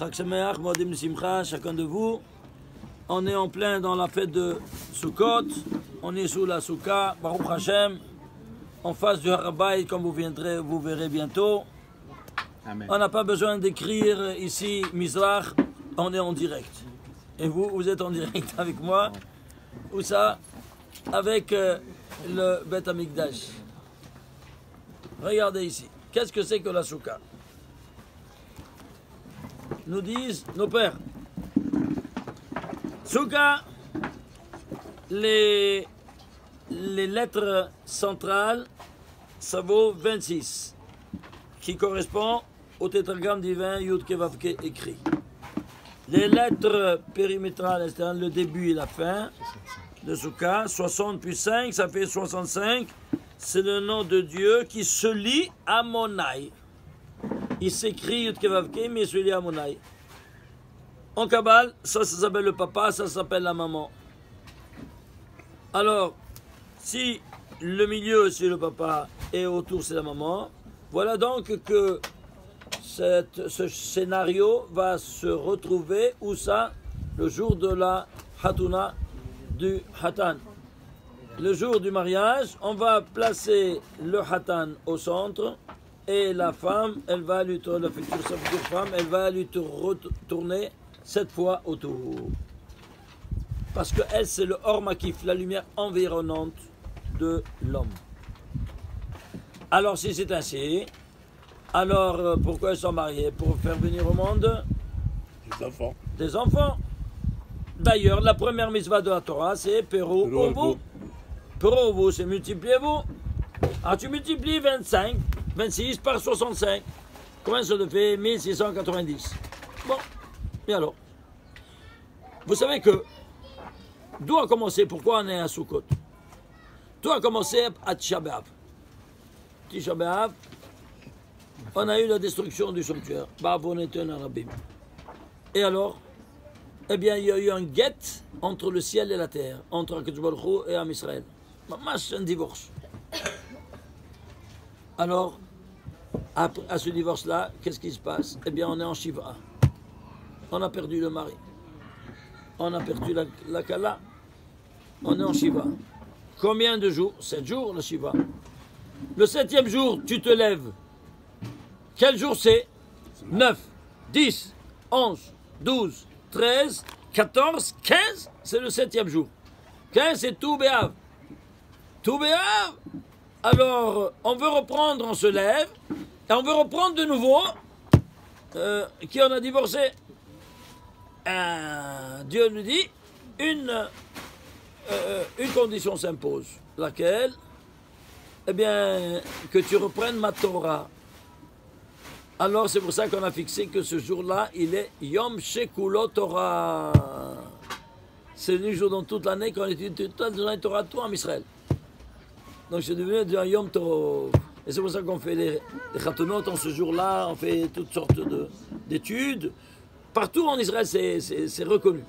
Chag Sameach, Modim Simcha, chacun de vous. On est en plein dans la fête de Sukkot. On est sous la Souka, Baruch Hashem, en face du Harabayit, comme vous verrez bientôt. Amen. On n'a pas besoin d'écrire ici Mizrach, on est en direct. Et vous êtes en direct avec moi. Où ça? Avec le Beth Amikdash. Regardez ici. Qu'est-ce que c'est que la Souka? Nous disent nos pères. Souka, les lettres centrales, ça vaut 26, qui correspond au tétragramme divin Yud Ke Vav Ke écrit. Les lettres périmétrales, c'est-à-dire le début et la fin de Souka, 60 plus 5, ça fait 65. C'est le nom de Dieu qui se lie à Monai. Il s'écrit Yud Ke Vav Ke, mais il se lie à Monai. En Kabbale, ça s'appelle le papa, ça s'appelle la maman. Alors, si le milieu c'est le papa et autour c'est la maman, voilà donc que ce scénario va se retrouver où ça? Le jour de la Hatuna du Hatan. Le jour du mariage, on va placer le Hatan au centre et la femme, elle va lui tourner, la future femme, elle va lui retourner 7 fois autour. Parce que elle, c'est le Or Makif, la lumière environnante de l'homme. Alors, si c'est ainsi, alors pourquoi ils sont mariés? Pour faire venir au monde Des enfants. des enfants. D'ailleurs, la première mitzvah de la Torah, c'est Pero Ovu. Pero Ovu, c'est multipliez-vous. Alors, tu multiplies 26 par 65. Combien ça te fait? 1690. Bon, et alors? Vous savez que d'où a commencé, pourquoi on est à Sukkot? D'où a commencé à Tisha B'Av? Tisha B'Av, on a eu la destruction du sanctuaire. Et alors? Eh bien, il y a eu un guet entre le ciel et la terre, entre Akadosh Baruch Hu et Am Israël. Un divorce. Alors, à ce divorce-là, qu'est-ce qui se passe? Eh bien, on est en Shiva. On a perdu le mari. On a perdu la Kala. On est en Shiva. Combien de jours? 7 jours, le Shiva. Le 7e jour, tu te lèves. Quel jour c'est? 9, 10, 11, 12, 13, 14, 15, c'est le 7e jour. 15, c'est Tou B'Av. Tou B'Av. Alors, on veut reprendre, on se lève, et on veut reprendre de nouveau. Qui en a divorcé? Dieu nous dit, une condition s'impose. Laquelle? Eh bien, que tu reprennes ma Torah. Alors, c'est pour ça qu'on a fixé que ce jour-là, il est Yom Shekulo Torah. C'est le jour dans toute l'année qu'on étudie toute la journée Torah, tout en Israël. Donc, c'est devenu un Yom Tov. Et c'est pour ça qu'on fait les Chatonot en ce jour-là, on fait toutes sortes d'études. Partout en Israël, c'est reconnu.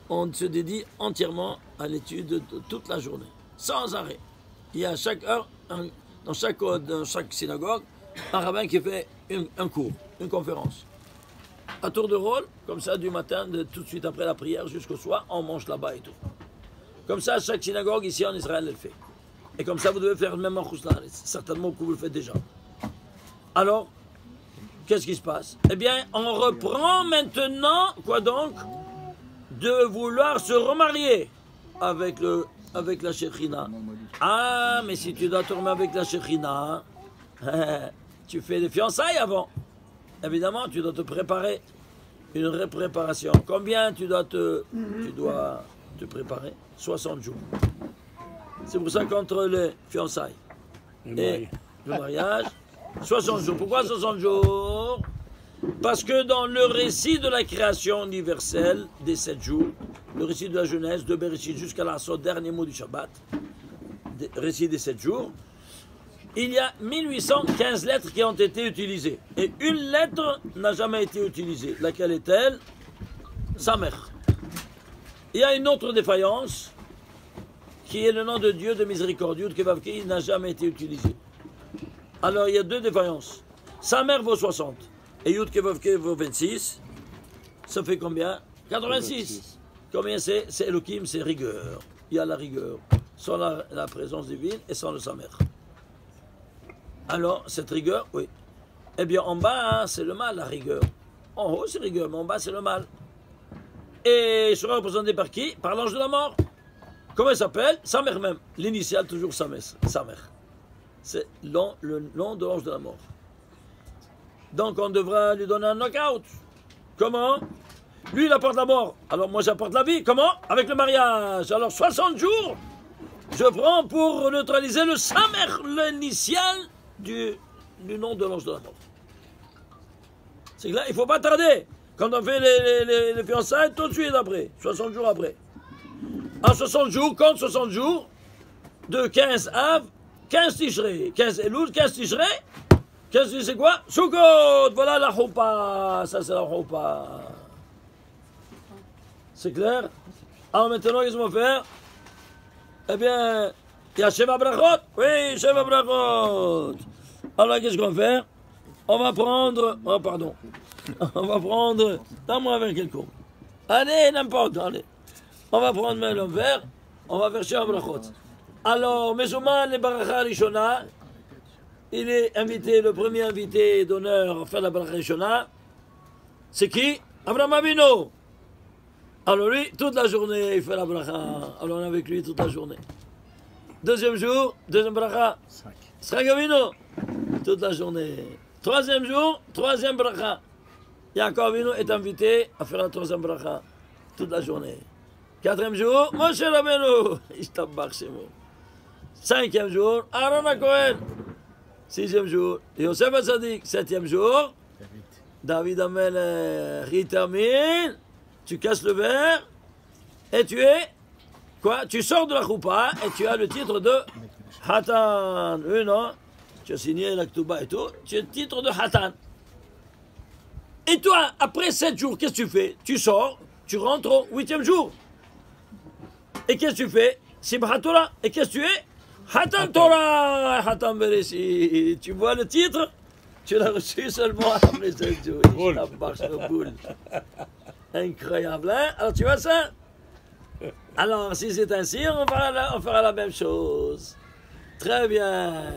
On se dédie entièrement à l'étude toute la journée, sans arrêt. Il y a à chaque heure, dans chaque synagogue, un rabbin qui fait un cours, une conférence. À tour de rôle, comme ça, du matin, tout de suite après la prière jusqu'au soir, on mange là-bas et tout. Comme ça, chaque synagogue ici en Israël, elle fait. Et comme ça, vous devez faire le même en Khouslan. Certainement que vous le faites déjà. Alors, qu'est-ce qui se passe? Eh bien, on reprend maintenant, quoi donc? De vouloir se remarier avec la Shekhinah. Ah, mais si tu dois te remarier avec la Shekhinah, tu fais des fiançailles avant. Évidemment, tu dois te préparer. Une préparation. Combien tu dois te préparer? 60 jours. C'est pour ça qu'entre les fiançailles et le mariage, 60 jours. Pourquoi 60 jours? Parce que dans le récit de la création universelle des 7 jours, le récit de la Genèse, de Bereshit jusqu'à la dernier mot du Shabbat, récit des 7 jours, il y a 1815 lettres qui ont été utilisées. Et une lettre n'a jamais été utilisée. Laquelle est-elle? Sa mère. Il y a une autre défaillance, qui est le nom de Dieu de miséricorde, Yud Ke Vav Ke, il n'a jamais été utilisé. Alors il y a deux défaillances. Sa mère vaut 60 et Yud Ke Vav Ke vaut 26. Ça fait combien? 86. Combien c'est? C'est Elohim, c'est rigueur. Il y a la rigueur. Sans la présence divine et sans le Samer. Alors, cette rigueur, oui. Eh bien, en bas, hein, c'est le mal, la rigueur. En haut, c'est rigueur, mais en bas, c'est le mal. Et sera représenté par qui? Par l'ange de la mort. Comment il s'appelle? Samer même. L'initiale, toujours Samer. C'est le nom de l'ange de la mort. Donc, on devra lui donner un knockout. Comment? Lui, il apporte la mort. Alors, moi, j'apporte la vie. Comment? Avec le mariage. Alors, 60 jours, je prends pour neutraliser le Samer, l'initial du nom de l'ange de la mort. C'est clair, il ne faut pas tarder. Quand on fait les fiançailles, tout de suite après, 60 jours après. En 60 jours, compte 60 jours, de 15 Av, 15 Tishrei, 15 Elul, 15 Tishrei. 15 Tishrei, c'est quoi? Sukkot, voilà la choupa. Ça, c'est la choupa. C'est clair? Alors maintenant, qu'est-ce qu'on va faire? Eh bien, il y a Sheva Brachot. Oui, Sheva Brachot. Alors, qu'est-ce qu'on va faire? On va prendre... Oh, pardon. On va prendre... Donne-moi un verre quelconque. Allez, n'importe, allez. On va prendre même le verre. On va faire Sheva Brachot. Alors, Mesouman, le Baracha Rishona, il est invité, le premier invité d'honneur à faire la Baracha Rishona. C'est qui? Abraham Avinu. Alors lui, toute la journée, il fait la bracha. Alors on est avec lui toute la journée. Deuxième jour, deuxième bracha. Yitzhak Avinu, toute la journée. Troisième jour, troisième bracha. Yaakov Avinu est invité à faire la troisième bracha. Toute la journée. Quatrième jour, Moshe Rabbeinu. Ishtabach Shemo. Cinquième jour, Aaron HaKohen. Sixième jour, Yosef HaTzadik. Septième jour, David Amelech. Il termine. Tu casses le verre et tu es quoi? Tu sors de la choupa et tu as le titre de Hatan. Oui, non? Tu as signé la Ktuba et tout. Tu as le titre de Hatan. Et toi, après 7 jours, qu'est-ce que tu fais? Tu sors, tu rentres au 8e jour. Et qu'est-ce que tu fais? Simchat Torah. Et qu'est-ce que tu es? Hatan Torah. Hatan Bereshit. Tu vois le titre? Tu l'as reçu seulement après 7 jours. Incroyable, hein? Alors tu vois ça? Alors si c'est ainsi, on fera la même chose. Très bien.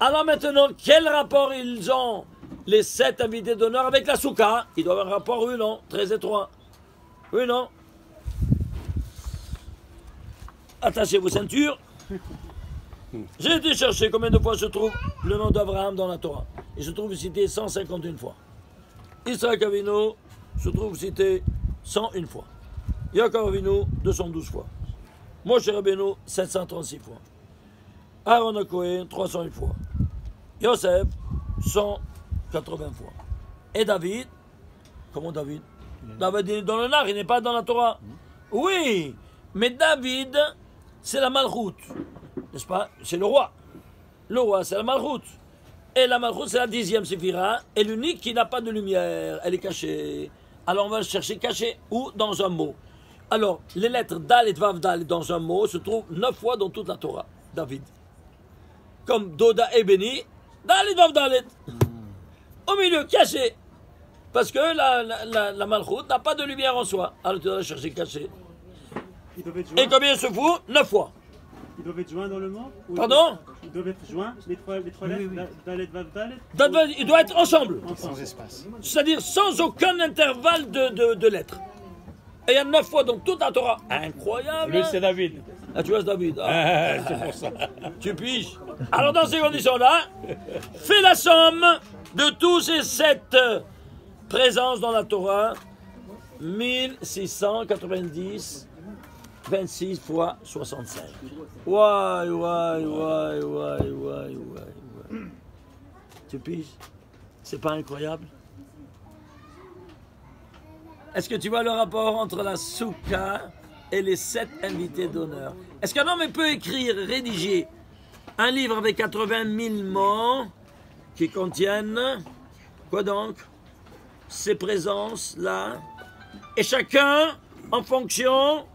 Alors maintenant, quel rapport ils ont, les 7 invités d'honneur, avec la Souka? Ils doivent avoir un rapport, oui, non? Très étroit. Oui, non? Attachez vos ceintures. J'ai été chercher combien de fois se trouve le nom d'Abraham dans la Torah. Il se trouve cité 151 fois. Yitzhak Avinu se trouve cité 101 fois. Yaakov Avinu, 212 fois. Moshe Rabbeinu, 736 fois. Aaron HaKohen, 301 fois. Yosef, 180 fois. Et David, comment David? David est dans le Nar, il n'est pas dans la Torah. Oui, mais David, c'est la Malchut, n'est-ce pas? C'est le roi. Le roi, c'est la Malchut. Et la Malchut, c'est la 10e séphira, et l'unique qui n'a pas de lumière, elle est cachée. Alors on va chercher cachée ou dans un mot. Alors, les lettres Dal et Vav Dal dans un mot se trouvent 9 fois dans toute la Torah, David. Comme Doda et Béni, Dal et Vav Dal. Au milieu, caché. Parce que la Malchut n'a pas de lumière en soi. Alors tu dois la chercher cachée. Et combien se fout? 9 fois. Ils doivent être joints dans le mot? Pardon? Ils doivent être joints, les trois lettres, Dalet, Vav, Dalet? Ils doivent être ensemble. Sans espace. C'est-à-dire sans aucun intervalle de lettres. Et il y a 9 fois dans toute la Torah. Incroyable. Lui, c'est David. Ah, tu vois, David. Ah. C'est pour ça. Tu piges. Alors, dans ces conditions-là, fais la somme de tous ces 7 présences dans la Torah. 1690, 26 fois 65. Ouais. Tu piges? C'est pas incroyable? Est-ce que tu vois le rapport entre la Souka et les 7 invités d'honneur? Est-ce qu'un homme peut écrire, rédiger un livre avec 80 000 mots qui contiennent, quoi donc? Ces présences-là, et chacun en fonction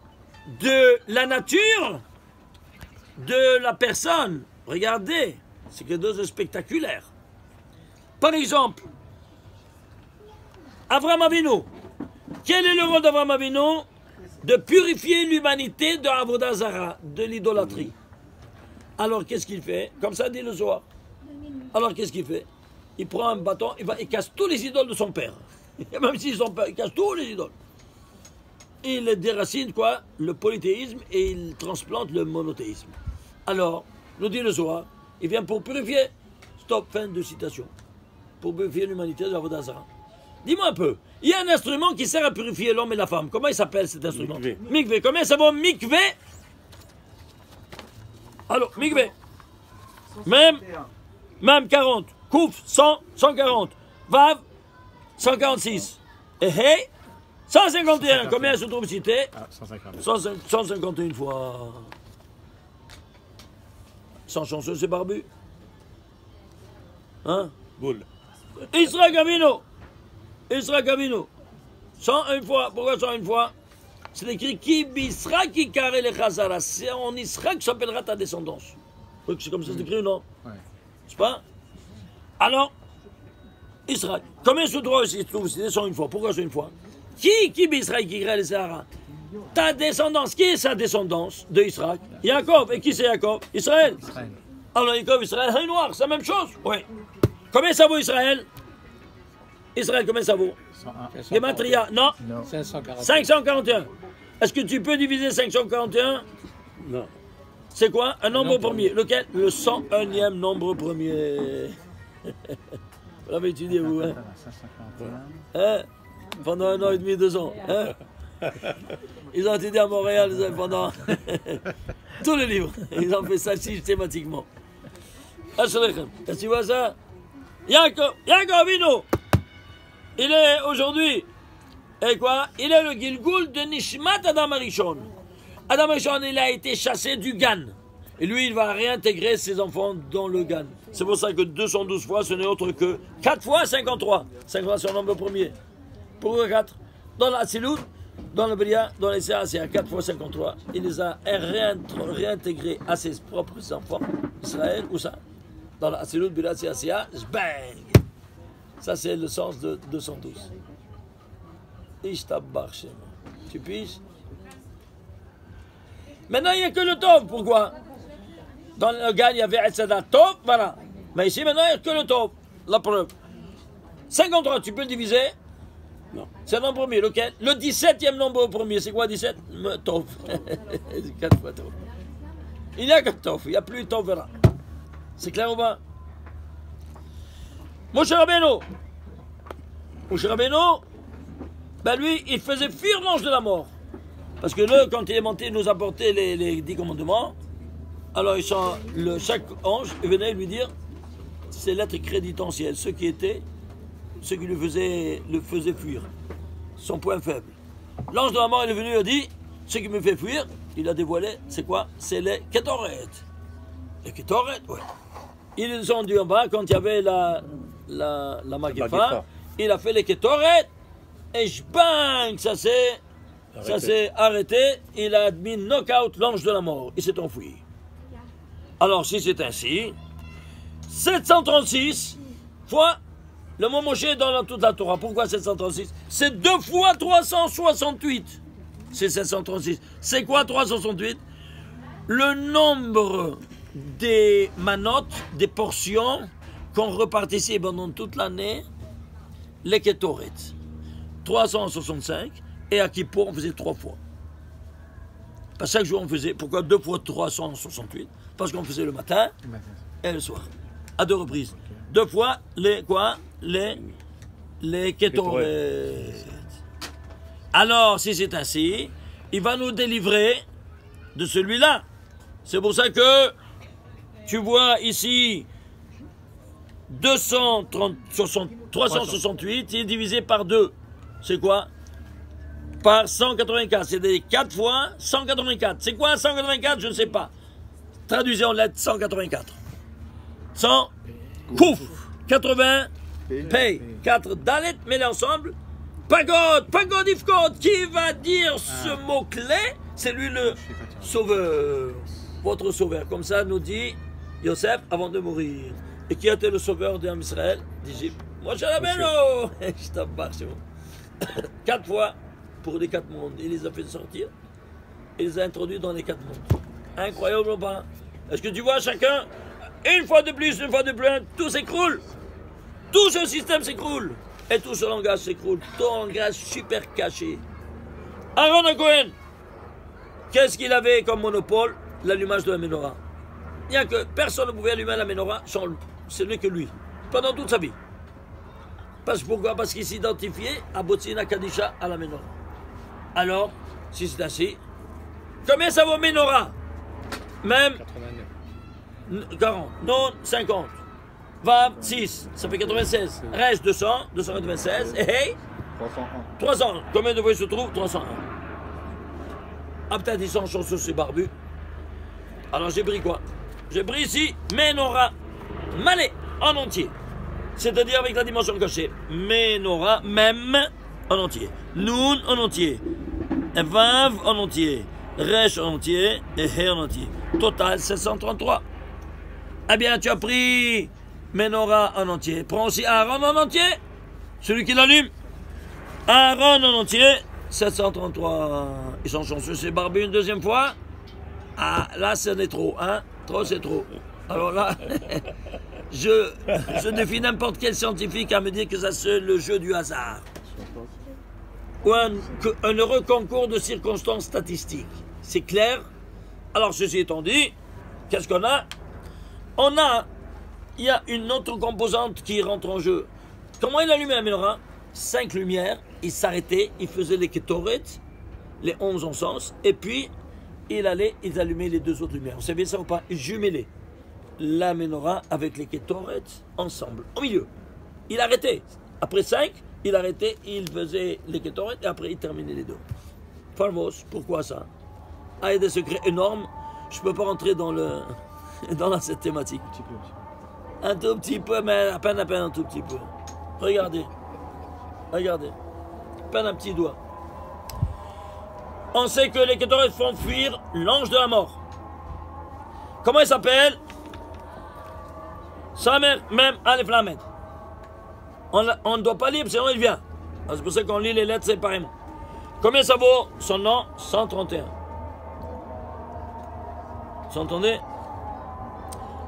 de la nature de la personne. Regardez, c'est quelque chose de spectaculaire. Par exemple, Avraham Avinu, Quel est le rôle d'Avraham Avinu? De purifier l'humanité de Avodah Zara, de l'idolâtrie. Alors qu'est-ce qu'il fait? Comme ça dit le Zohar. Alors qu'est-ce qu'il fait? Il prend un bâton, il casse tous les idoles de son père. Et même s'ils sont père, il casse tous les idoles. Il déracine quoi? Le polythéisme et il transplante le monothéisme. Alors, nous dit le Zohar, il vient pour purifier. Stop, fin de citation. Pour purifier l'humanité de Avodah Zara. Dis-moi un peu, il y a un instrument qui sert à purifier l'homme et la femme. Comment il s'appelle cet instrument? Mikvé. Mikvé. Combien ça vaut Mikvé? Alors, Mikvé. Même 40. Kouf, 100, 140. Vav, 146. Et Hey, 151. Combien se trouve cité? 150. 151 fois. Sans chanceux, c'est barbu. Hein? Boule. Israël Gavino. Israël Gavino. 101 fois. Pourquoi 101 fois? C'est écrit Ki bisra ki kare le chazara. C'est en Israël que s'appellera ta descendance. C'est comme ça c'est écrit ou non? Ouais. C'est pas? Alors, Israël. Combien se trouve ici? 101 fois. Pourquoi 101 fois? Qui bisra ki kare le Sahara? Ta descendance. Qui est sa descendance de Israël? Jacob. Et qui c'est Jacob? Israël. Alors Jacob, Israël, un noir, c'est la même chose? Oui. Combien ça vaut Israël? Israël, combien ça vaut? 101. Gematria, non? 540. 541. Est-ce que tu peux diviser 541? Non. C'est quoi? Un nombre premier. Lequel? Le 101e nombre premier. Vous l'avez étudié, vous, hein? 541. Hein? Pendant 1 an et demi, 2 ans. Hein? Ils ont étudié à Montréal pendant tous les livres. Ils ont fait ça systématiquement. Est-ce que tu vois ça? Yaakov Avinu, il est aujourd'hui, et quoi? Il est le Gilgul de Nishmat Adam Arishon. Adam Arishon, il a été chassé du Gan. Et lui, il va réintégrer ses enfants dans le Gan. C'est pour ça que 212 fois, ce n'est autre que 4 fois 53. 53, c'est un nombre premier. Pourquoi 4? Dans l'Atsilut, dans le Bria, dans les c'est à 4 fois 53. Il les a réintégrés à ses propres enfants. Israël, où ça? Dans l'Atsilut, Bria, bang! Ça, c'est le sens de 212. Ishtabach Shem. Tu piges? Maintenant, il n'y a que le Tov. Pourquoi? Dans le Gan, il y avait Etzadat Tov, voilà. Mais ici, maintenant, il n'y a que le Tov. La preuve. 53, tu peux le diviser? Non. C'est le nombre premier. Lequel? Le 17e nombre premier. C'est quoi 17? Tov. 4 fois Tov. Il n'y a que Tov. Il n'y a plus Tov, voilà. C'est clair ou pas? Moshe Rabbeinu, ben lui, il faisait fuir l'ange de la mort. Parce que là, quand il est monté, il nous apportait les 10 commandements. Alors, chaque ange venait lui dire ses lettres créditentielles, ce qui le faisait fuir. Son point faible. L'ange de la mort, il est venu et a dit, ce qui me fait fuir, il a dévoilé, c'est quoi? C'est les Ketoret. Les Ketoret, ouais. Ils est descendu en bas quand il y avait la Magefa. Il a fait les Ketoret. Et bang, ça s'est arrêté. Il a mis knock-out l'ange de la mort. Il s'est enfui. Alors, si c'est ainsi, 736 fois le mot Moshe dans toute la Torah. Pourquoi 736? C'est 2 fois 368. C'est 736. C'est quoi 368? Le nombre des manotes, des portions qu'on repartissait pendant toute l'année, les Ketoret. 365, et à Kippour, on faisait 3 fois. Pas chaque jour, on faisait. Pourquoi 2 fois 368? Parce qu'on faisait le matin et le soir. À 2 reprises. 2 fois les Ketoret. Alors, si c'est ainsi, il va nous délivrer de celui-là. C'est pour ça que tu vois ici 368, il est divisé par 2. C'est quoi? Par 184. C'est des 4 fois 184. C'est quoi 184? Je ne sais pas. Traduisez en lettres 184. 100, Kouf, 80, Pay, 4 Dalet, mets-les ensemble. Pagode, Ifkod, qui va dire ce mot-clé? C'est lui le sauveur. Votre sauveur. Comme ça nous dit Yosef avant de mourir. Et qui était le sauveur d'Israël d'Égypte? Moshe Rabbeinu. Je t'en parle, c'est bon. 4 fois pour les 4 mondes. Il les a fait sortir. Il les a introduits dans les 4 mondes. Incroyable ou pas? Est-ce que tu vois chacun, une fois de plus, tout s'écroule. Tout ce système s'écroule. Et tout ce langage s'écroule. Tout un langage super caché. Aaron Cohen, qu'est-ce qu'il avait comme monopole? L'allumage de la menorah. Il n'y a que personne ne pouvait allumer la menorah, ce n'est que lui, pendant toute sa vie. Pourquoi? Parce qu'il s'identifiait à Botsina Kadisha à la menorah. Alors, si c'est ainsi, combien ça vaut menorah? Même 89. 40, non 50, 26, ça fait 96, reste 200, 296, et hey, 301. 300, combien de fois il se trouve? 301. Ah peut-être ils sont chanceux ces barbus. Alors j'ai pris quoi? J'ai pris ici menorah malé en entier. C'est-à-dire avec la dimension cachée. Menorah même en entier. Noun en entier. Vav en entier. Resh en entier. Et He en entier. Total 733. Eh bien tu as pris menorah en entier. Prends aussi Aaron en entier. Celui qui l'allume. Aaron en entier. 733. Ils sont chanceux ces barbus une deuxième fois. Ah, là, ce n'est trop, hein? Trop, c'est trop. Alors là, je défie n'importe quel scientifique à me dire que ça, c'est le jeu du hasard. Ou un heureux concours de circonstances statistiques. C'est clair? Alors, ceci étant dit, qu'est-ce qu'on a? Il y a une autre composante qui rentre en jeu. Comment il allumait la menorah? 5 lumières, il s'arrêtait, il faisait les kétoret, les 11 en sens, et puis ils allumaient les 2 autres lumières. Vous savez ça ou pas? Ils jumelaient la menorah avec les kétoret ensemble, au milieu. Il arrêtait. Après 5, il arrêtait, il faisait les kétoret, et après il terminait les 2. Famous, pourquoi ça? Ah, il y a des secrets énormes, je ne peux pas rentrer dans cette thématique. Un tout petit peu, mais à peine un tout petit peu. Regardez. À peine un petit doigt. On sait que les Kétoret font fuir l'ange de la mort. Comment il s'appelle? Sa mère, même Aleph Lamed. On ne doit pas lire, sinon il vient. C'est pour ça qu'on lit les lettres séparément. Combien ça vaut? Son nom? 131. Vous entendez?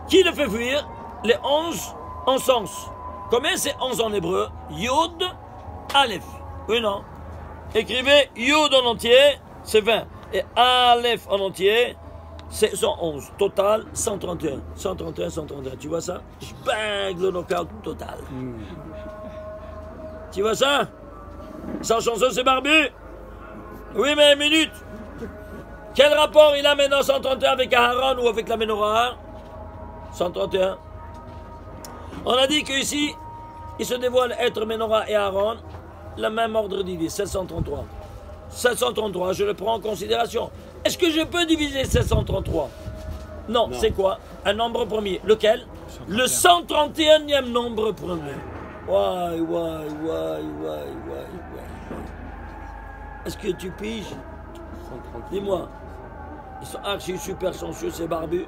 Qui le fait fuir? Les 11 en sens. Combien c'est 11 en hébreu? Yod, Aleph. Oui, non? Écrivez Yod en entier, c'est 20. Et Aleph en entier, c'est 111. Total, 131. 131, 131. Tu vois ça? Bang, le knockout total. Tu vois ça? Sans chanson, c'est barbu. Oui, mais une minute. Quel rapport il a maintenant 131 avec Aaron ou avec la menorah? 131. On a dit qu'ici, il se dévoile être menorah et Aaron, le même ordre d'idée, 733. 733, je le prends en considération. Est-ce que je peux diviser 733? Non, c'est quoi? Un nombre premier. Lequel? 131. Le 131e nombre premier. Why. Est-ce que tu piges? Dis-moi. Ils sont archi super sensueux, ces barbus.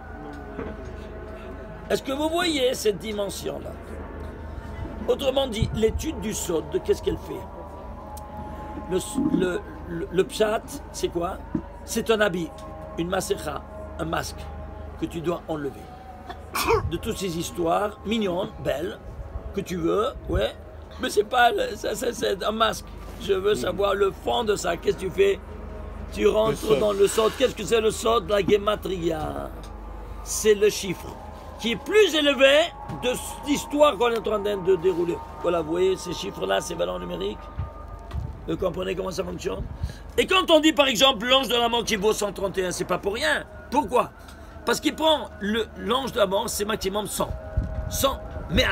Est-ce que vous voyez cette dimension-là? Autrement dit, l'étude du sod, qu'est-ce qu'elle fait? Le pshat, c'est quoi? C'est un habit, une masecha, un masque que tu dois enlever. De toutes ces histoires mignonnes, belles, que tu veux, ouais, mais c'est pas, c'est un masque. Je veux savoir le fond de ça. Qu'est-ce que tu fais? Tu rentres dans le sod. Qu'est-ce que c'est le sod? La gematria. C'est le chiffre qui est plus élevé de l'histoire qu'on est en train de dérouler. Voilà, vous voyez, ces chiffres-là, ces valeurs numériques. Vous comprenez comment ça fonctionne? Et quand on dit, par exemple, l'ange de la mort qui vaut 131, c'est pas pour rien. Pourquoi? Parce qu'il prend l'ange de la mort, c'est maximum 100. 100, mais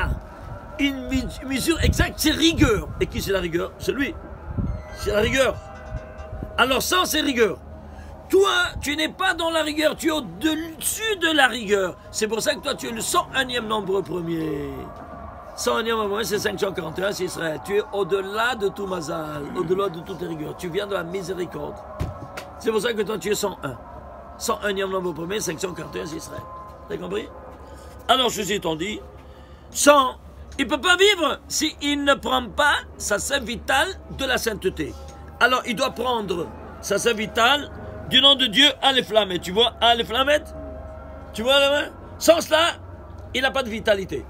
une mesure exacte, c'est rigueur. Et qui c'est la rigueur? C'est lui. C'est la rigueur. Alors 100, c'est rigueur. Toi, tu n'es pas dans la rigueur, tu es au-dessus de la rigueur. C'est pour ça que toi, tu es le 101e nombre premier. 101e nombre premier, c'est 541, c'est Israël. Tu es au-delà de tout mazal, au-delà de toute rigueur. Tu viens de la miséricorde. C'est pour ça que toi, tu es 101. 101e nombre premier, 541, c'est Israël. T'as compris? Alors, ceci étant dit, 100, il ne peut pas vivre s'il ne prend pas sa sève vitale de la sainteté. Alors il doit prendre sa sève vitale du nom de Dieu Aleph Lamed. Tu vois Aleph Lamed? Tu vois la main? Sans cela, il n'a pas de vitalité.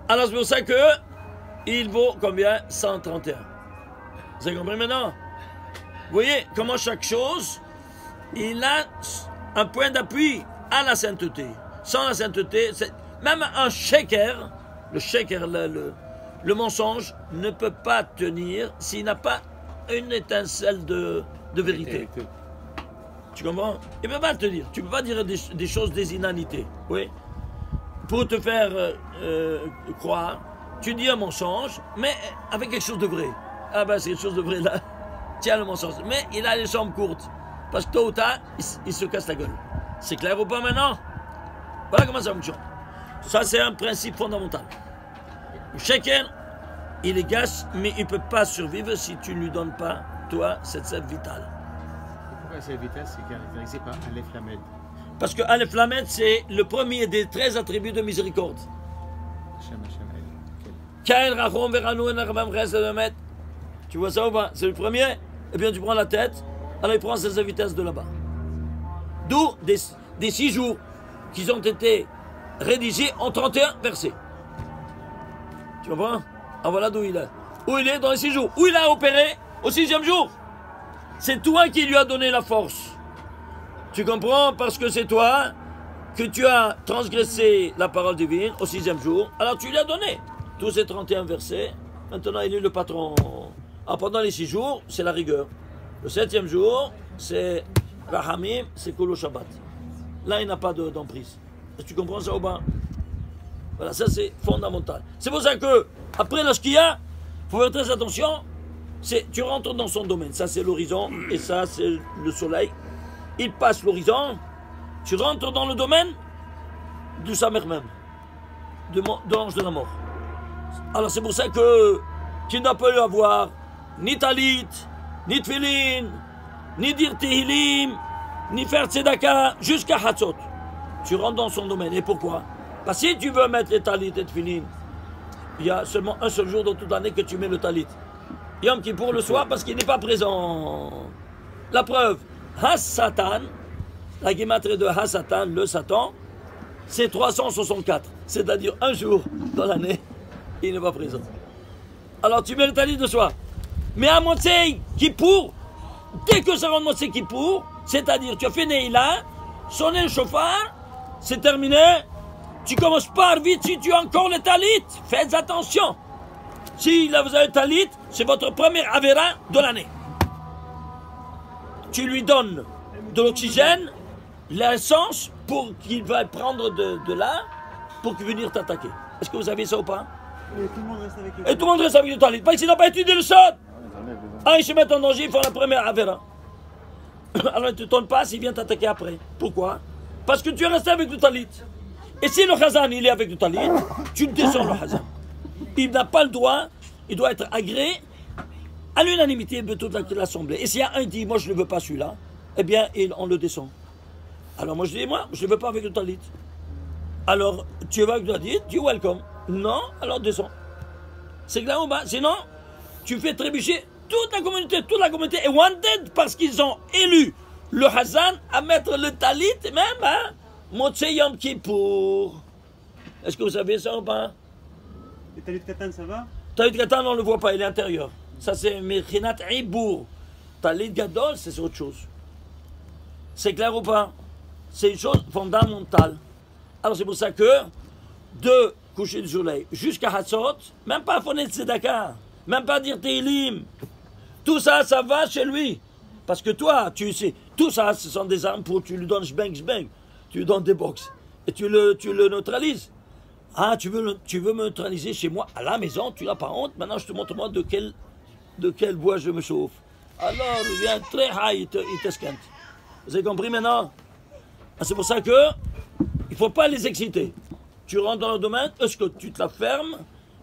Alors c'est pour ça que il vaut combien? 131. Vous avez compris maintenant? Vous voyez comment chaque chose, il a un point d'appui à la sainteté. Sans la sainteté, même un shaker, le shaker, le mensonge, ne peut pas tenir s'il n'a pas une étincelle de vérité. Tu comprends? Il ne peut pas te dire. Tu ne peux pas dire des choses des inanités. Oui. Pour te faire croire, tu dis un mensonge, mais avec quelque chose de vrai. Ah ben c'est quelque chose de vrai là. Tiens le mensonge. Mais il a les jambes courtes. Parce que tôt ou tard, il se casse la gueule. C'est clair ou pas maintenant? Voilà comment ça fonctionne. Ça c'est un principe fondamental. Le shaker, il est gâche, mais il ne peut pas survivre si tu ne lui donnes pas, toi, cette sève vitale. Pourquoi cette vitale c'est caractérisé par Aleph Lamed? Parce que Aleph Lamed, c'est le premier des 13 attributs de miséricorde. Kael Rachom Veranu Enarmam Chesed. Tu vois ça ou pas? C'est le premier. Et bien tu prends la tête, alors il prend ses vitesses de là-bas. D'où des 6 jours qui ont été rédigés en 31 versets. Tu comprends? Ah voilà d'où il est. Où il est dans les 6 jours. Où il a opéré au 6e jour. C'est toi qui lui as donné la force. Tu comprends? Parce que c'est toi que tu as transgressé la parole divine au 6e jour. Alors tu lui as donné tous ces 31 versets. Maintenant il est le patron. Alors pendant les 6 jours, c'est la rigueur. Le 7e jour, c'est Rahamim, c'est Kolo Shabbat. Là, il n'a pas d'emprise. Tu comprends ça ou pas? Voilà, ça c'est fondamental. C'est pour ça que, après la Shkia, il faut faire très attention. Tu rentres dans son domaine. Ça c'est l'horizon et ça c'est le soleil. Il passe l'horizon. Tu rentres dans le domaine du Samer même, de l'ange de la mort. Alors c'est pour ça que tu n'as pas eu à voir ni talit, ni tfilin, ni dire tehillim, ni faire tzedaka, jusqu'à Hatzot. Tu rentres dans son domaine. Et pourquoi? Parce que si tu veux mettre les talit et tfilin, il y a seulement un seul jour dans toute l'année que tu mets le talit. Yom Kippour le soir parce qu'il n'est pas présent. La preuve, Has-Satan, la guématrie de Has-Satan, le Satan, c'est 364. C'est-à-dire un jour dans l'année, il n'est pas présent. Alors tu mets le talit de soir. Mais à Motsei Kippour, dès que ça rentre Motsei Kippour, c'est-à-dire tu as fait Neila, sonner le chauffard, c'est terminé. Tu commences pas vite si tu as encore le talit. Faites attention. Si là vous avez le talit, c'est votre premier avéra de l'année. Tu lui donnes de l'oxygène, l'essence, pour qu'il va prendre de là, pour qu'il vienne t'attaquer. Est-ce que vous avez ça ou pas? Et tout le monde reste avec le Et tout le monde reste avec le talit. Parce qu'il n'a pas étudié le sol. Ah, ils se mettent en danger, ils font la première avéra. Alors, il ne te tourne pas s'il vient t'attaquer après. Pourquoi? Parce que tu es resté avec le talit. Et si le Khazan, il est avec le talit, tu descends le Khazan. Il n'a pas le droit, il doit être agréé à l'unanimité de toute l'Assemblée. Et s'il y a un qui dit, moi je ne veux pas celui-là, eh bien, on le descend. Alors moi je dis, moi, je ne veux pas avec le talit. Alors, tu vas avec le talit, tu es welcome. Non, alors descends. C'est clair ou pas? Sinon, tu fais trébucher toute la communauté est wanted parce qu'ils ont élu le Hazan à mettre le talit, même, hein, Motsei Yom Kippour. Est-ce que vous savez ça ou pas? Et talit katan, ça va? Talit katan, on ne le voit pas, il est intérieur. Ça, c'est Mechinat Ibour. Talit gadol, c'est autre chose. C'est clair ou pas? C'est une chose fondamentale. Alors, c'est pour ça que, de coucher du soleil jusqu'à Hatzot, même pas Fonet Tzedaka, même pas dire Tehillim, tout ça, ça va chez lui. Parce que toi, tu sais, tout ça, ce sont des armes pour, tu lui donnes jbeng, tu lui donnes des box, et tu le neutralises. Ah, tu veux me neutraliser chez moi, à la maison, tu n'as pas honte, maintenant je te montre moi de quel bois je me chauffe. Alors, il vient très high, il t'esquinte. Vous avez compris maintenant? Ah, c'est pour ça que il ne faut pas les exciter. Tu rentres dans le domaine, est-ce que tu te la fermes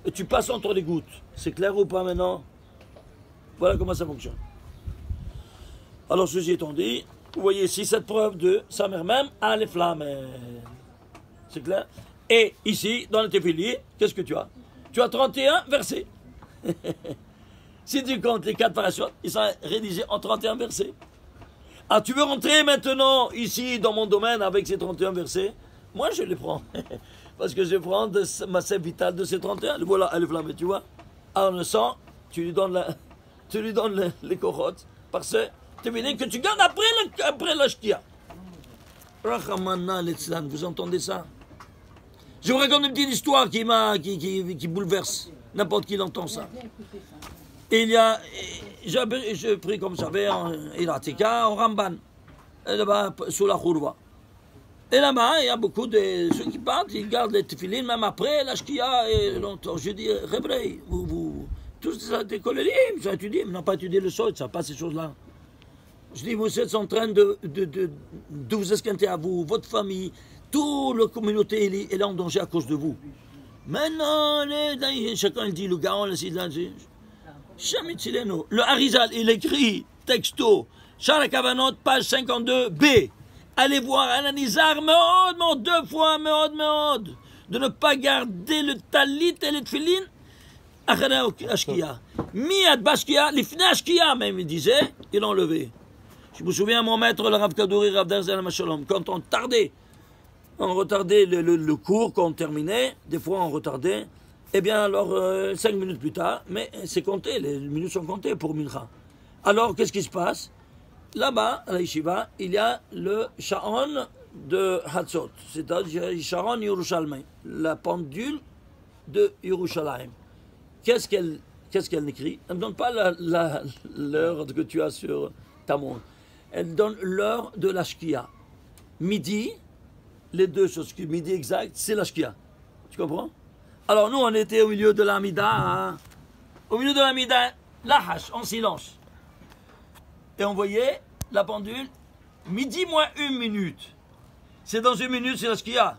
et tu passes entre les gouttes? C'est clair ou pas maintenant? Voilà comment ça fonctionne. Alors, ceci étant dit, vous voyez ici cette preuve de sa mère même à les flammes. C'est clair? Et ici, dans le Tefili, qu'est-ce que tu as? Tu as 31 versets. Si tu comptes les 4 parachutes, ils sont rédigés en 31 versets. Ah, tu veux rentrer maintenant ici dans mon domaine avec ces 31 versets? Moi, je les prends. Parce que je prends ma sève vitale de ces 31. Voilà, elle est flammée, tu vois. Ah, on le sent, tu lui donnes les corottes. Parce que tu veux que tu gardes après la shkia. Vous entendez ça? Je vous raconte une petite histoire qui bouleverse. N'importe qui entend ça. Il y a, j'ai pris comme ça, il a Tika, au Ramban, là-bas, sous la Khourwa. Et là-bas, il y a beaucoup de ceux qui partent, ils gardent les tefilines, même après la shkia et longtemps. Je dis, Rébré, vous, tous des collègues, ils ont étudié, mais n'ont pas étudié le sol, ils ne savent pas ces choses-là. Je dis, vous êtes en train de vous esquinter à vous, votre famille, toute la communauté, elle est en danger à cause de vous. Maintenant, chacun il dit, le gaon, le sidlan, le Harizal, il écrit, texto, Shara Kavanot, page 52b. Allez voir Ananizar, Meod, 2 fois, Meod, de ne pas garder le talit et les tefilin, Achara Ashkia. Miad Bashkia, l'ifna Ashkia, même, il disait, il l'a enlevé. Je me souviens, mon maître, le Rav Kadouri, Rav Darzel Mashalom, quand on retardait le cours, quand on terminait, des fois on retardait, eh bien alors 5 minutes plus tard, mais c'est compté, les minutes sont comptées pour Mincha. Alors qu'est-ce qui se passe? Là-bas, à la Yeshiva, il y a le Sha'on de Hatzot, c'est-à-dire Sha'on Yerushalmi, la pendule de Yerushalayim. Qu'est-ce qu'elle écrit? Elle ne donne pas l'heure que tu as sur ta montre. Elle donne l'heure de la Shkia. Midi, les deux choses, midi exact, c'est la Shkia. Tu comprends? Alors nous, on était au milieu de l'Amida, hein? Au milieu de l'Amida, la hache, en silence. Et on voyait la pendule, midi moins 1 minute. C'est dans 1 minute, c'est la Shkia.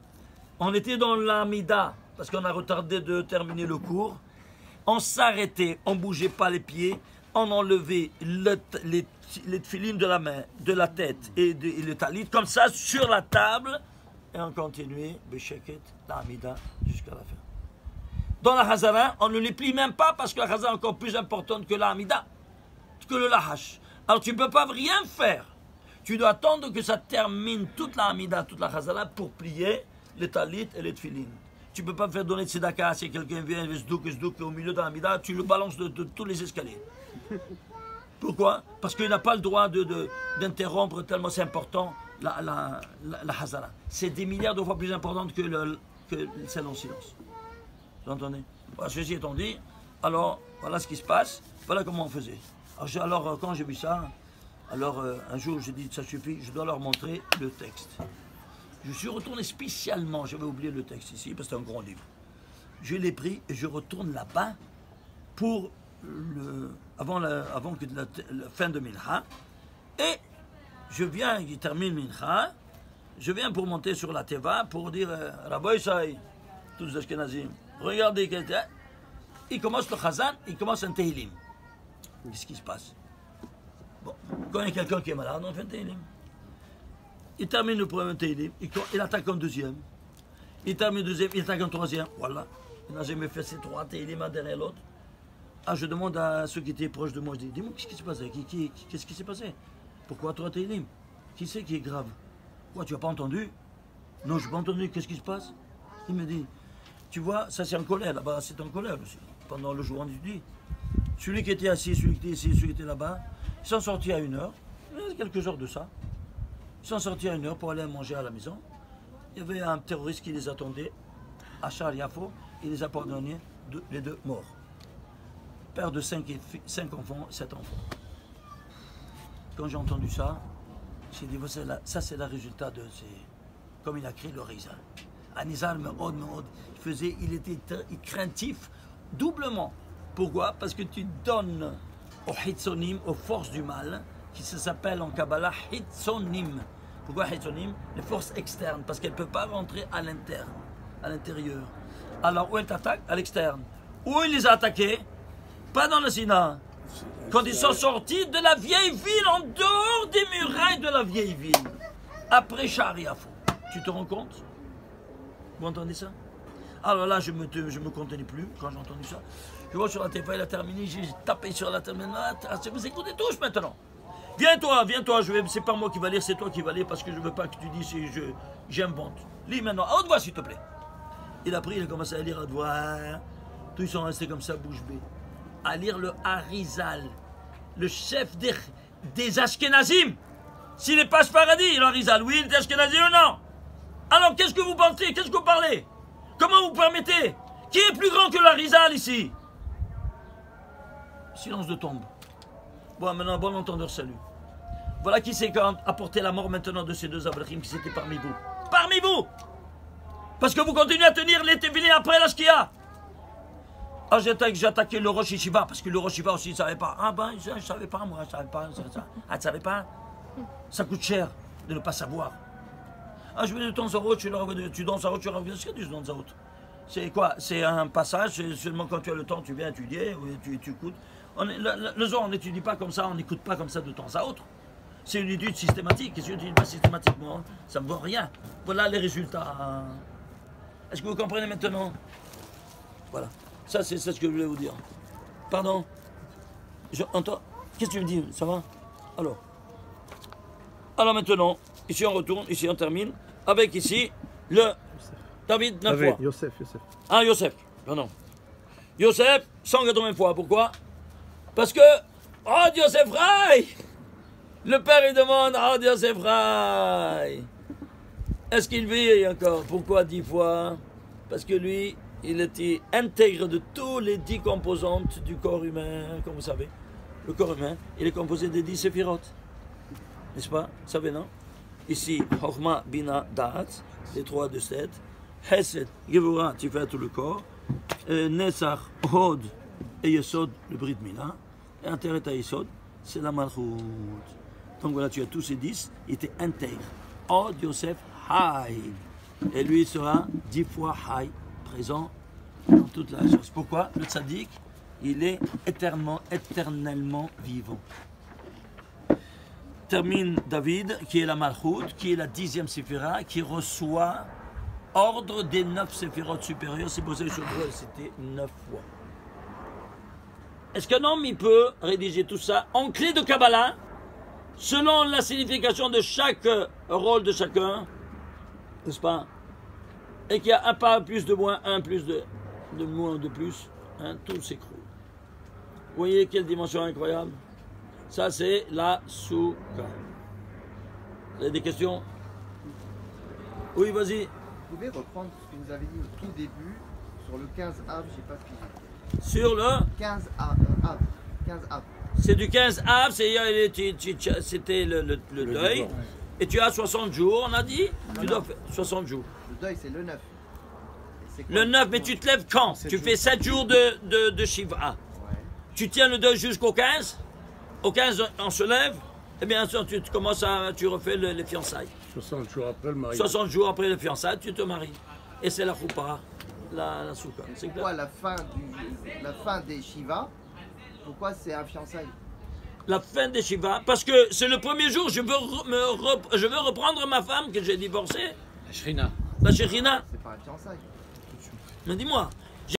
On était dans l'Amida, parce qu'on a retardé de terminer le cours. On s'arrêtait, on ne bougeait pas les pieds, on enlevait les tefilines de la main, de la tête et le talit, comme ça, sur la table, et on continuait, Besheket, l'Amida, jusqu'à la fin. Dans la Hazara, on ne les plie même pas, parce que la Hazara est encore plus importante que l'Amida, que le Lahash. Alors tu ne peux pas rien faire. Tu dois attendre que ça termine toute l'Amida, toute la Hazara, pour plier les talit et les tefilines. Tu ne peux pas faire donner de tzedaka si quelqu'un vient, zdouk, au milieu de l'Amida, tu le balances de tous les escaliers. Pourquoi? Parce qu'il n'a pas le droit d'interrompre, tellement c'est important, la Hazara. C'est des milliards de fois plus importante que celle en silence. Vous entendez? Voilà, ceci étant dit, alors voilà ce qui se passe, voilà comment on faisait. Alors quand j'ai vu ça, alors un jour j'ai dit ça suffit, je dois leur montrer le texte. Je suis retourné spécialement, j'avais oublié le texte ici, parce que c'est un grand livre. Je l'ai pris et je retourne là-bas pour avant que la fin de Mincha. Et je viens, il termine Mincha, je viens pour monter sur la Teva pour dire Rabbi Isai, tous les Ashkenazim, regardez quelqu'un. Il commence le Chazan, il commence un Tehillim. Qu'est-ce qui se passe? Bon, quand il y a quelqu'un qui est malade, on fait un Tehillim. Il termine le premier Tehillim, il attaque un deuxième. Il termine le deuxième, il attaque un troisième. Voilà. Il n'a jamais fait ces 3 Tehillim un derrière l'autre. Ah, je demande à ceux qui étaient proches de moi, je dis, dis-moi, qu'est-ce qui s'est passé? Qu'est-ce qui s'est passé? Pourquoi 3 Tehillim? Qui c'est qui est grave? Quoi, tu n'as pas entendu? Non, je n'ai pas entendu, qu'est-ce qui se passe? Il me dit, tu vois, ça c'est en colère, là-bas c'est en colère aussi. Pendant le jour, on étudie. Celui qui était assis, celui qui était ici, celui qui était là-bas, ils sont sortis à 1 heure, il y a quelques heures de ça. Ils sont sortis à 1 heure pour aller manger à la maison. Il y avait un terroriste qui les attendait à Shar Yafo, il les a pardonnés, les 2 morts. Père de 5 enfants, 7 enfants. Quand j'ai entendu ça, j'ai dit, ça c'est le résultat de ces... Comme il a créé le Rizal. Anizal Meod, il était craintif doublement. Pourquoi? Parce que tu donnes aux Hitzonim, aux forces du mal, qui s'appelle en Kabbalah Hitzonim. Pourquoi Hitzonim? Les forces externes, parce qu'elles ne peuvent pas rentrer à l'intérieur. Alors où elles t'attaquent? À l'externe. Où il les a attaqués? Pas dans le Sina. Quand ils sont sortis de la vieille ville, en dehors des murailles de la vieille ville. Après Shar Yafo. Tu te rends compte? Vous entendez ça? Alors là, je me contenais plus quand j'ai entendu ça. Je vois sur la téléphone, il a terminé, j'ai tapé sur la terminale. Vous écoutez tous maintenant. Viens-toi, c'est pas moi qui va lire, c'est toi qui vas lire parce que je veux pas que tu dises j'invente. Lis maintenant, à haute voix s'il te plaît. Il a pris, il a commencé à lire à haute voix. Tous ils sont restés comme ça, bouche bée. À lire le Harizal, le chef des Ashkenazim. S'il n'est pas Sfaradi, le Harizal, oui, il est Ashkenazi ou non? Alors qu'est-ce que vous pensez? Qu'est-ce que vous parlez? Comment vous permettez? Qui est plus grand que le Harizal ici? Silence de tombe. Bon, maintenant, bon entendeur, salut. Voilà qui s'est apporté la mort maintenant de ces deux Avrachim qui étaient parmi vous. Parmi vous! Parce que vous continuez à tenir les Tévili après la Shkia. Ah, j'ai attaqué le Rosh Yeshiva, parce que le Rosh Yeshiva aussi, il ne savait pas. Ah ben, je ne savais pas, moi, je ne savais pas. Ah, tu ne savais pas? Ça coûte cher de ne pas savoir. Ah, je vais de temps à autre, tu danses à autre, tu reviens. Qu'est-ce que tu danses à autre? C'est quoi? C'est un passage, seulement quand tu as le temps, tu viens étudier, ou tu écoutes. Le soir, on n'étudie pas comme ça, on n'écoute pas comme ça de temps à autre. C'est une étude systématique. Et si je n'étudie pas systématiquement, ça ne vaut rien. Voilà les résultats. Est-ce que vous comprenez maintenant? Voilà. Ça, c'est ce que je voulais vous dire. Pardon? Qu'est-ce que tu me dis? Ça va? Alors maintenant, ici on retourne, ici on termine, avec ici le David 9 fois. Yosef. Ah, Yosef, pardon. Yosef, 180 fois. Pourquoi? Parce que, oh Yosef Rai! Le père il demande, oh Yosef Rai! Est-ce qu'il vit encore? Pourquoi 10 fois? Parce que lui, il était intègre de tous les 10 composantes du corps humain, comme vous savez. Le corps humain, il est composé de 10 séphirotes. N'est-ce pas? Vous savez, non? Ici, Chochma, Bina, Da'at, les 3 de 7. Hesed, Gevura, tu fais tout le corps. Netzach, Hod et Yesod, le Brit Mila. Et Ateret Yesod, c'est la Malchut. Donc voilà, tu as tous ces 10, il était intègre. Hod, Yosef, Hay. Et lui, il sera 10 fois Hay, présent dans toute la chose. Pourquoi? Le tzaddik, il est éternellement vivant. Termine David, qui est la Malchut, qui est la 10e séphira, qui reçoit ordre des 9 séphirotes supérieures. C'est pour ça que c'était 9 fois. Est-ce qu'un homme il peut rédiger tout ça en clé de Kabbalah, selon la signification de chaque rôle de chacun, n'est-ce pas? Et qu'il y a un pas plus de moins, un plus de moins de plus, hein, tout s'écroule. Vous voyez quelle dimension incroyable? Ça, c'est la Souka. Vous avez des questions? Oui, vas-y. Vous pouvez reprendre ce que vous avez dit au tout début sur le 15 Av, je ne sais pas ce que Sur le 15 Av. 15 Av. C'est du 15 Av, c'était le deuil. Et tu as 60 jours, on a dit? Tu dois faire 60 jours. Le deuil, c'est le 9. Le 9, mais tu te lèves quand? Tu fais 7 jours de Shiva. Ouais. Tu tiens le deuil jusqu'au 15? Au 15, on se lève, et bien sûr, tu refais les fiançailles. 60 jours après le mariage. 60 jours après les fiançailles, tu te maries. Et c'est la choupa, la souka. C'est quoi la fin des Shiva? Pourquoi c'est un fiançailles? La fin des Shiva, parce que c'est le premier jour, je veux reprendre ma femme que j'ai divorcée. La Shrina. La Shekhinah. C'est pas un fiançailles. Mais dis-moi,